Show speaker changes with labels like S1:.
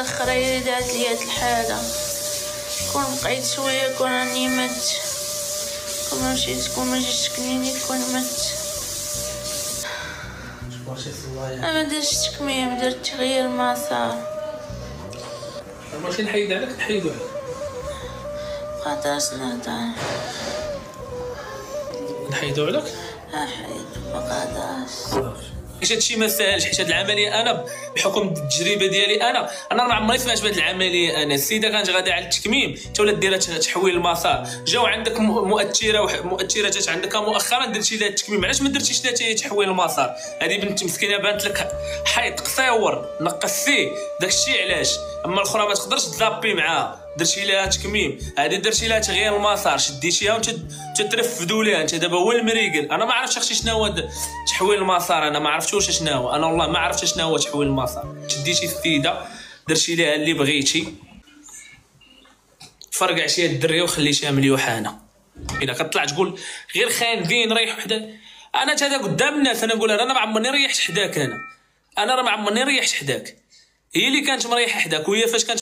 S1: الاخر دارت لي هاد الحاله. كون بقيت شويه كون راني مت، كون مشيت كون ما جيتش تكنيني كون مت. ما درتش تكميم، درت تغيير المسار.
S2: ماشي نحيد عليك نحيدو عليك.
S1: مقدرش نهضر.
S2: نحيدو عليك؟
S1: حيدو مقدرش.
S2: حيت هادشي ما ساهلش، حيت هاد العمليه انا بحكم التجربه ديالي انا ما عمري سمعت بهاد العمليه. انا السيده كانت غادا على التكميم حتى ولات دايره تحويل المسار، جاو عندك مؤثره جات عندك مؤخرا درتي لها التكميم، علاش ما درتيش لها تحويل المسار؟ هذه بنت مسكينه بانت لك حيط قصيور نقصتيه، داكشي علاش. اما الاخرى ما تقدرش تلابي معاها، درتي لها تكميم، هذه درتي لها تغيير المسار، شديتيها وانت ترفدوا ليها. انت دابا هو المريقل. انا ما عرفتش اختي شنو هو تحويل المسار، انا ما عرفتوش شنو هو، انا والله ما عرفت شنو هو تحويل المسار. شديتي السيده درتي لها اللي بغيتي، فرقعتيها الدريه وخليتيها مليوحانه. الا كطلع تقول غير خاندين ريح وحده، انا هذا قدام الناس انا نقول انا ما عمرني ريحت حداك، انا راه ما عمرني ريحت حداك، هي اللي كانت مريحه حداك. وهي فاش كانت